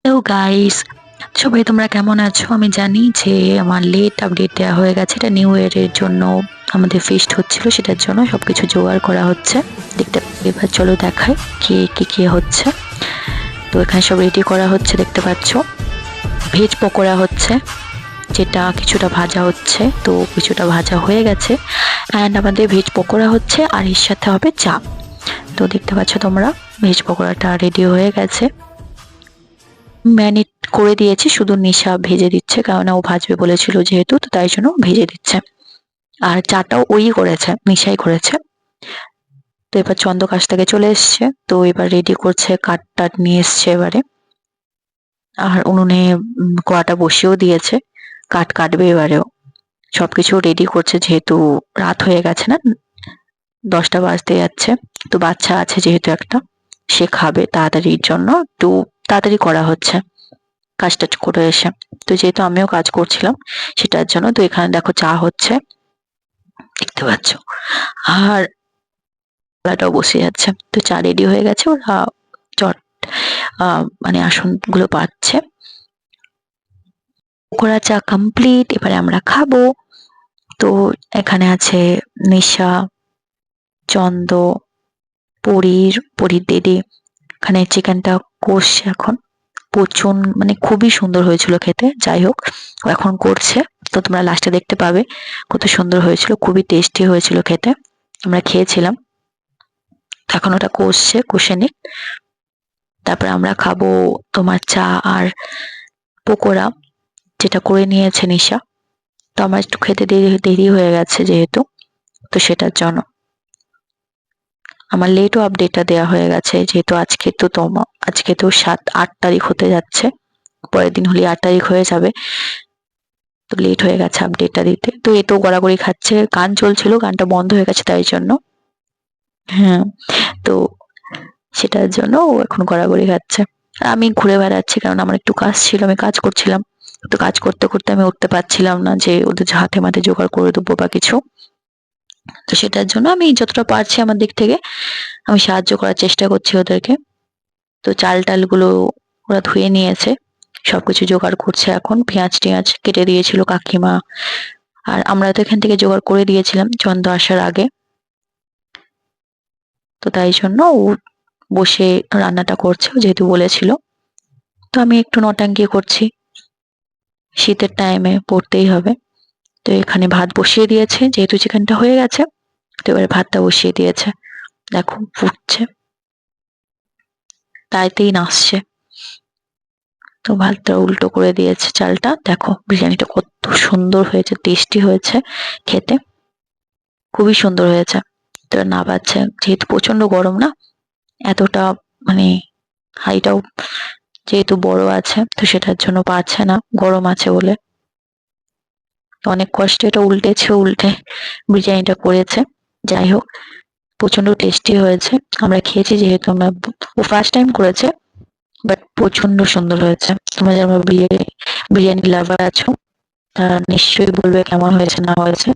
Hello guys, সবাই তোমরা কেমন আছো? আমি জানি যে আমার লেট আপডেট দেওয়া হয়ে গেছে। এটা নিউ ইয়ারের জন্য আমাদের ফিস্ট হচ্ছিল, সেটার জন্য সবকিছু জোগাড় করা হচ্ছে। দেখতে এবার চলো দেখাই কি হচ্ছে। তো এখানে সব রেডি করা হচ্ছে, দেখতে পাচ্ছ। ভেজ পকোড়া হচ্ছে, যেটা কিছুটা ভাজা হচ্ছে, তো কিছুটা ভাজা হয়ে গেছে। অ্যান্ড আমাদের ভেজ পকোড়া হচ্ছে, আর এর সাথে হবে চা। তো দেখতে পাচ্ছ তোমরা, ভেজ পকোড়াটা রেডি হয়ে গেছে। ম্যারিনেট করে দিয়েছি, শুধু নিশা ভেজে দিচ্ছে, কারণ ও ভাজবে বলেছিল যেহেতু, তো তাই জন্য ভেজে দিচ্ছে। আর চাটাও ওই করেছে, নিশাই করেছে। তো এবার চন্দ্র কাছ থেকে চলে এসছে, তো এবার রেডি করছে, কাঠ টাট নিয়ে এসছে এবারে। আর উনুনে কড়াটা বসিয়েও দিয়েছে, কাঠ কাটবে এবারেও। সবকিছু রেডি করছে, যেহেতু রাত হয়ে গেছে না, 10টা বাজতে যাচ্ছে। তো বাচ্চা আছে যেহেতু একটা, সে খাবে, তাড়াতাড়ির জন্য একটু তাড়াতাড়ি করা হচ্ছে কাজ টাজ করে এসে। তো যেহেতু আমিও কাজ করছিলাম সেটার জন্য, তো এখানে দেখো চা হচ্ছে, দেখতে পাচ্ছ। আর কলাটাও বসে যাচ্ছে, তো চা রেডি হয়ে গেছে। ওরা চট মানে আসনগুলো পাচ্ছে। পকোড়া চা কমপ্লিট, এবারে আমরা খাবো। তো এখানে আছে নিশা, চন্দ, পরীর দিদি। এখানে চিকেনটা কষছে এখন। মানে খুবই সুন্দর হয়েছিল খেতে। যাই হোক, ও এখন করছে, তো তোমরা লাস্টে দেখতে পাবে কত সুন্দর হয়েছিল, খুবই টেস্টি হয়েছিল খেতে। আমরা খেয়েছিলাম। এখন ওটা কষছে, কষে নিক, তারপর আমরা খাবো তোমার চা আর পকোড়া, যেটা করে নিয়েছে নিশা। তো আমার একটু খেতে দেরি দেরি হয়ে গেছে যেহেতু, তো সেটার জন্য আমার লেটও আপডেটটা দেওয়া হয়ে গেছে, যেহেতু আজকে তো 7-8 তারিখ হতে যাচ্ছে, পরের দিন হলে 8 তারিখ হয়ে যাবে। তো লেট হয়ে গেছে আপডেটটা দিতে। তো এ তো গড়াগড়ি খাচ্ছে, গান চলছিল, গানটা বন্ধ হয়ে গেছে তাই জন্য। হ্যাঁ, তো সেটার জন্য ও এখন গড়াগড়ি খাচ্ছে। আর আমি ঘুরে বেড়াচ্ছি, কারণ আমার একটু কাজ ছিল, আমি কাজ করছিলাম। তো কাজ করতে করতে আমি উঠতে পারছিলাম না যে ওদের হাতে মাঠে জোগাড় করে দেবো বা কিছু। তো সেটার জন্য আমি যতটা পারছি আমার দিক থেকে আমি সাহায্য করার চেষ্টা করছি ওদেরকে। তো চাল টাল গুলো ওরা ধুয়ে নিয়েছে, সবকিছু জোগাড় করছে এখন। পেঁয়াজ টেঁয়াজ কেটে দিয়েছিল কাকিমা, আর আমরা তো এখান থেকে জোগাড় করে দিয়েছিলাম চন্দ্র আসার আগে। তো তাই জন্য ও বসে রান্নাটা করছে, ও যেহেতু বলেছিল। তো আমি একটু নটাঙ্কি করছি, শীতের টাইমে পড়তেই হবে। তো এখানে ভাত বসিয়ে দিয়েছে, যেহেতু চিকেনটা হয়ে গেছে। তো এবারে ভাতটা বসিয়ে দিয়েছে, দেখো ফুটছে, তাইতেই নাচছে। তো ভাতটা উল্টো করে দিয়েছে চালটা, দেখো বিরিয়ানিটা কত সুন্দর হয়েছে, টেস্টি হয়েছে খেতে, খুবই সুন্দর হয়েছে। তো না পাচ্ছে, যেহেতু প্রচন্ড গরম না, এতটা মানে হাইটাও যেহেতু বড় আছে, তো সেটার জন্য পারছে না, গরম আছে বলে। তো অনেক কষ্টে এটা উল্টে বিরিয়ানিটা করেছে। যাই হোক, প্রচন্ড টেস্টি হয়েছে। আমরা খেয়েছি, যেহেতু ও ফার্স্ট টাইম করেছে, বাট প্রচন্ড সুন্দর হয়েছে। তোমরা যারা বিরিয়ানি লাভার আছো তারা নিশ্চয়ই বলবে কেমন হয়েছে না হয়েছে।